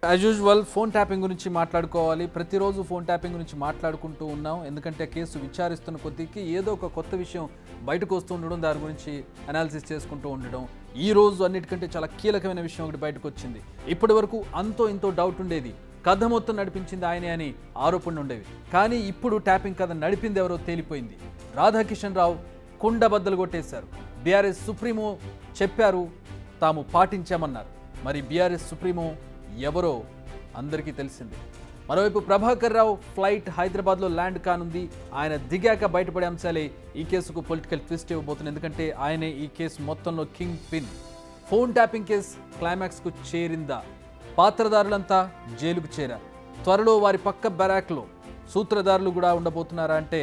As usual phone tapping గురించి మాట్లాడుకోవాలి. ప్రతిరోజు ఫోన్ ట్యాపింగ్ గురించి మాట్లాడుకుంటూ ఉన్నాం. ఎందుకంటే కేసు విచారిస్తున్న కొద్దికి ఏదో ఒక కొత్త విషయం బయటకు వస్తూ ఉండడం, దాని గురించి అనాలిసిస్ చేసుకుంటూ ఉండడం. ఈ రోజు అన్నిటికంటే చాలా కీలకమైన విషయం ఒకటి బయటకు వచ్చింది. ఇప్పటి వరకు అంతో ఇంతో డౌట్ ఉండేది, కథ మొత్తం నడిపించింది ఆయనే అని ఆరోపణలు ఉండేవి. కానీ ఇప్పుడు ట్యాపింగ్ కథ నడిపింది ఎవరో తేలిపోయింది. రాధాకిషన్ రావు కుండబద్దలు కొట్టేశారు. బీఆర్ఎస్ సుప్రీమో చెప్పారు, తాము పాటించామన్నారు. మరి బీఆర్ఎస్ సుప్రీమో ఎవరో అందరికీ తెలిసిందే. మరోవైపు ప్రభాకర్ రావు ఫ్లైట్ హైదరాబాద్లో ల్యాండ్ కానుంది. ఆయన దిగాక బయటపడే అంశాలే ఈ కేసుకు పొలిటికల్ ట్విస్ట్ ఇవ్వబోతుంది. ఎందుకంటే ఆయనే ఈ కేసు మొత్తంలో kingpin. Phone tapping case క్లైమాక్స్కు చేరిందా? పాత్రదారులంతా జైలుకు చేరారు. త్వరలో వారి పక్క బెరాక్లో సూత్రధారులు కూడా ఉండబోతున్నారా అంటే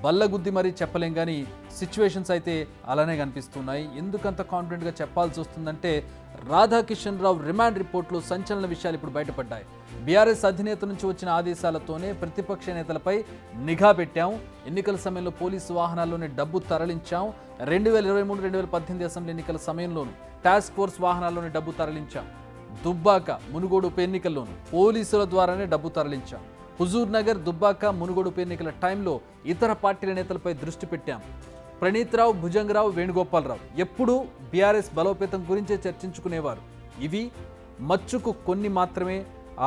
బల్లగుద్ది మరీ చెప్పలేం, కానీ సిచ్యువేషన్స్ అయితే అలానే కనిపిస్తున్నాయి. ఎందుకంత కాన్ఫిడెంట్గా చెప్పాల్సి వస్తుందంటే రాధాకిషన్ రావు రిమాండ్ రిపోర్ట్లో సంచలన విషయాలు ఇప్పుడు బయటపడ్డాయి. బీఆర్ఎస్ అధినేత నుంచి వచ్చిన ఆదేశాలతోనే ప్రతిపక్ష నేతలపై నిఘా పెట్టాం. ఎన్నికల సమయంలో పోలీసు వాహనాల్లోనే డబ్బు తరలించాం. 2023-2018 అసెంబ్లీ ఎన్నికల సమయంలోనూ టాస్క్ ఫోర్స్ వాహనాల్లోనే డబ్బు తరలించాం. దుబ్బాక మునుగోడు ఉప ఎన్నికల్లోనూ పోలీసుల ద్వారానే డబ్బు తరలించాం. హుజూర్ నగర్, దుబ్బాక, మునుగోడు ఉప ఎన్నికల టైంలో ఇతర పార్టీల నేతలపై దృష్టి పెట్టాం. ప్రణీత్ రావు, భుజంగరావు, వేణుగోపాలరావు ఎప్పుడూ బీఆర్ఎస్ బలోపేతం గురించే చర్చించుకునేవారు. ఇవి మచ్చుకు కొన్ని మాత్రమే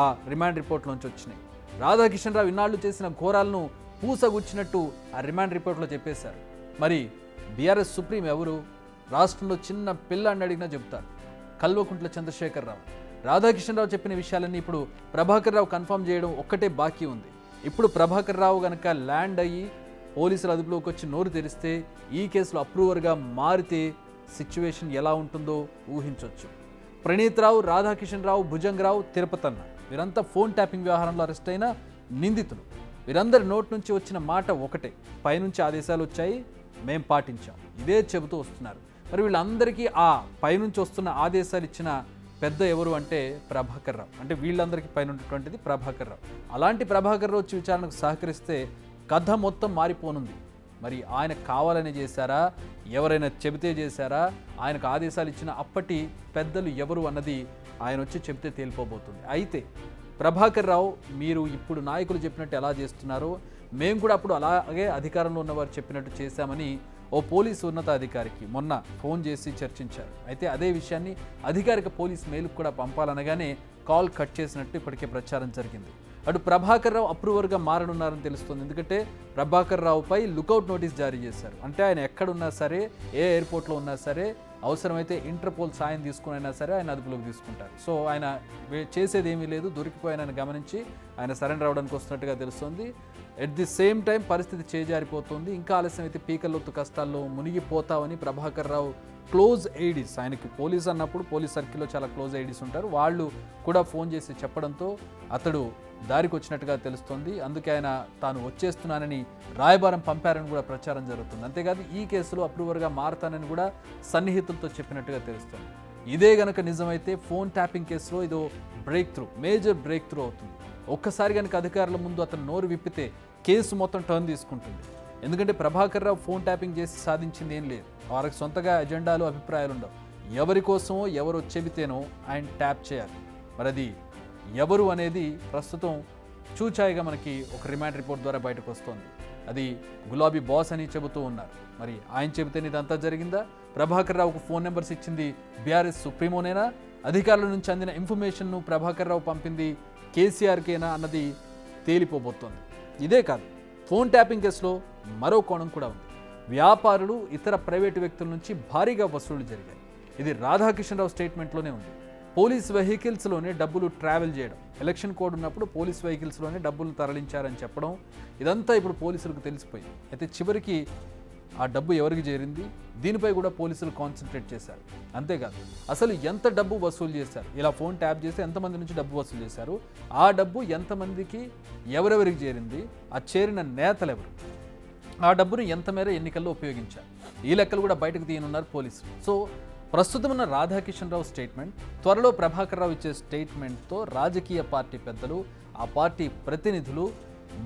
ఆ రిమాండ్ రిపోర్ట్లోంచి వచ్చినాయి. రాధాకిషన్ రావు ఇన్నాళ్లు చేసిన ఘోరాలను పూసగుచ్చినట్టు ఆ రిమాండ్ రిపోర్ట్లో చెప్పేశారు. మరి బీఆర్ఎస్ సుప్రీం ఎవరు? రాష్ట్రంలో చిన్న పిల్లాన్ని అడిగినా చెబుతారు, కల్వకుంట్ల చంద్రశేఖర్ రావు. రాధాకిషన్ రావు చెప్పిన విషయాలన్నీ ఇప్పుడు ప్రభాకర్ రావు కన్ఫర్మ్ చేయడం ఒక్కటే బాకీ ఉంది. ఇప్పుడు ప్రభాకర్ రావు కనుక ల్యాండ్ అయ్యి పోలీసుల అదుపులోకి వచ్చి నోరు తెరిస్తే, ఈ కేసులో అప్రూవర్గా మారితే సిచ్యువేషన్ ఎలా ఉంటుందో ఊహించవచ్చు. ప్రణీత్ రావు, రాధాకిషన్ రావు, భుజంగరావు, తిరుపతన్న వీరంతా ఫోన్ ట్యాపింగ్ వ్యవహారంలో అరెస్ట్ అయిన నిందితులు. వీరందరి నోటి నుంచి వచ్చిన మాట ఒకటే, పైనుంచి ఆదేశాలు వచ్చాయి, మేం పాటించాం, ఇదే చెబుతూ వస్తున్నారు. మరి వీళ్ళందరికీ ఆ పైనుంచి వస్తున్న ఆదేశాలు ఇచ్చిన పెద్ద ఎవరు అంటే ప్రభాకర్ రావు. అంటే వీళ్ళందరికీ పైన ఉన్నటువంటిది ప్రభాకర్ రావు. అలాంటి ప్రభాకర్ రావు వచ్చి విచారణకు సహకరిస్తే కథ మొత్తం మారిపోనుంది. మరి ఆయన కావాలని చేశారా, ఎవరైనా చెబితే చేశారా, ఆయనకు ఆదేశాలు ఇచ్చిన అప్పటి పెద్దలు ఎవరు అన్నది ఆయన వచ్చి చెబితే తేలిపోబోతుంది. అయితే ప్రభాకర్ రావు, మీరు ఇప్పుడు నాయకులు చెప్పినట్టు ఎలా చేస్తున్నారో మేము కూడా అప్పుడు అలాగే అధికారంలో ఉన్నవారు చెప్పినట్టు చేశామని ఓ పోలీసు ఉన్నతాధికారికి మొన్న ఫోన్ చేసి చర్చించారు. అయితే అదే విషయాన్ని అధికారిక పోలీస్ మెయిల్కు కూడా పంపాలనగానే కాల్ కట్ చేసినట్టు ఇప్పటికే ప్రచారం జరిగింది. అటు ప్రభాకర్ రావు అప్రూవర్గా మారనున్నారని తెలుస్తుంది. ఎందుకంటే ప్రభాకర్ రావుపై లుకౌట్ నోటీస్ జారీ చేశారు. అంటే ఆయన ఎక్కడున్నా సరే, ఏ ఎయిర్పోర్ట్లో ఉన్నా సరే, అవసరమైతే ఇంటర్పోల్ సాయం తీసుకునైనా సరే ఆయన అదుపులోకి తీసుకుంటారు. సో ఆయన చేసేది ఏమీ లేదు, దొరికిపోయిన గమనించి ఆయన సరెండర్ అవడానికి వస్తున్నట్టుగా తెలుస్తుంది. ఎట్ ది సేమ్ టైం పరిస్థితి చేజారిపోతుంది. ఇంకా ఆలస్యం అయితే పీకల్లోతు కష్టాల్లో మునిగిపోతామని ప్రభాకర్ రావు క్లోజ్ ఎయిడీస్, ఆయనకి పోలీస్ అన్నప్పుడు పోలీస్ సర్కిల్లో చాలా క్లోజ్ ఎయిడీస్ ఉంటారు, వాళ్ళు కూడా ఫోన్ చేసి చెప్పడంతో అతడు దారికి వచ్చినట్టుగా తెలుస్తోంది. అందుకే ఆయన తాను వచ్చేస్తున్నానని రాయబారం పంపారని కూడా ప్రచారం జరుగుతుంది. అంతేకాదు ఈ కేసులో అప్రూవర్గా మారతానని కూడా సన్నిహితులతో చెప్పినట్టుగా తెలుస్తోంది. ఇదే గనక నిజమైతే ఫోన్ ట్యాపింగ్ కేసులో ఇదో break through, major break through అవుతుంది. ఒక్కసారి కనుక అధికారుల ముందు అతను నోరు విప్పితే కేసు మొత్తం టర్న్ తీసుకుంటుంది. ఎందుకంటే ప్రభాకర్ రావు ఫోన్ ట్యాపింగ్ చేసి సాధించింది ఏం లేదు. వారికి సొంతగా ఎజెండాలు, అభిప్రాయాలు ఉండవు. ఎవరి కోసమో ఎవరు చెబితేనో ఆయన ట్యాప్ చేయాలి. మరి అది ఎవరు అనేది ప్రస్తుతం చూచాయిగా మనకి ఒక రిమాండ్ రిపోర్ట్ ద్వారా బయటకు వస్తుంది. అది గులాబీ బాస్ అని చెబుతూ ఉన్నారు. మరి ఆయన చెబితేనే ఇదంతా జరిగిందా? ప్రభాకర్ రావుకు ఫోన్ నెంబర్స్ ఇచ్చింది బీఆర్ఎస్ సుప్రీమోనేనా? అధికారుల నుంచి అందిన ఇన్ఫర్మేషన్ను ప్రభాకర్ రావు పంపింది కేసీఆర్కేనా అన్నది తేలిపోబోతోంది. ఇదే కాదు, ఫోన్ ట్యాపింగ్ కేసులో మరో కోణం కూడా ఉంది. వ్యాపారులు, ఇతర ప్రైవేటు వ్యక్తుల నుంచి భారీగా వసూళ్లు జరిగాయి. ఇది రాధాకిషన్ రావు స్టేట్మెంట్లోనే ఉంది. పోలీస్ వెహికల్స్లోనే డబ్బులు ట్రావెల్ చేయడం, ఎలక్షన్ కోడ్ ఉన్నప్పుడు పోలీస్ వెహికల్స్లోనే డబ్బులు తరలించారని చెప్పడం, ఇదంతా ఇప్పుడు పోలీసులకు తెలిసిపోయింది. అయితే చివరికి ఆ డబ్బు ఎవరికి చేరింది, దీనిపై కూడా పోలీసులు కాన్సన్ట్రేట్ చేశారు. అంతేకాదు అసలు ఎంత డబ్బు వసూలు చేశారు, ఇలా ఫోన్ ట్యాప్ చేసి ఎంతమంది నుంచి డబ్బు వసూలు చేశారు, ఆ డబ్బు ఎంతమందికి ఎవరెవరికి చేరింది, ఆ చేరిన నేతలు ఎవరు, ఆ డబ్బును ఎంత మేర ఎన్నికల్లో ఉపయోగించారు, ఈ లెక్కలు కూడా బయటకు తీయనున్నారు పోలీసులు. సో ప్రస్తుతం ఉన్న రాధాకిషన్ రావు స్టేట్మెంట్, త్వరలో ప్రభాకర్ రావు ఇచ్చే స్టేట్మెంట్తో రాజకీయ పార్టీ పెద్దలు, ఆ పార్టీ ప్రతినిధులు,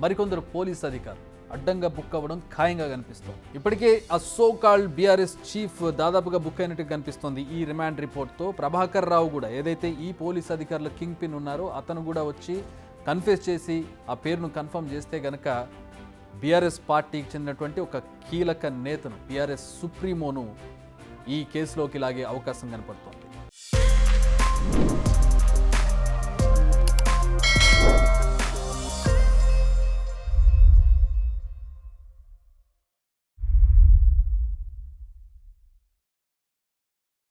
మరికొందరు పోలీస్ అధికారులు అడ్డంగా బుక్ అవ్వడం ఖాయంగా కనిపిస్తోంది. ఇప్పటికే ఆ సో కాల్డ్ బీఆర్ఎస్ చీఫ్ దాదాపుగా బుక్ అయినట్టు కనిపిస్తోంది ఈ రిమాండ్ రిపోర్ట్తో. ప్రభాకర్ రావు కూడా ఏదైతే ఈ పోలీస్ అధికారుల కింగ్ పిన్ ఉన్నారో అతను కూడా వచ్చి కన్ఫెస్ చేసి ఆ పేరును కన్ఫర్మ్ చేస్తే గనక బీఆర్ఎస్ పార్టీకి చెందినటువంటి ఒక కీలక నేతను, బీఆర్ఎస్ సుప్రీమోను ఈ కేసులోకి లాగే అవకాశం కనపడుతోంది.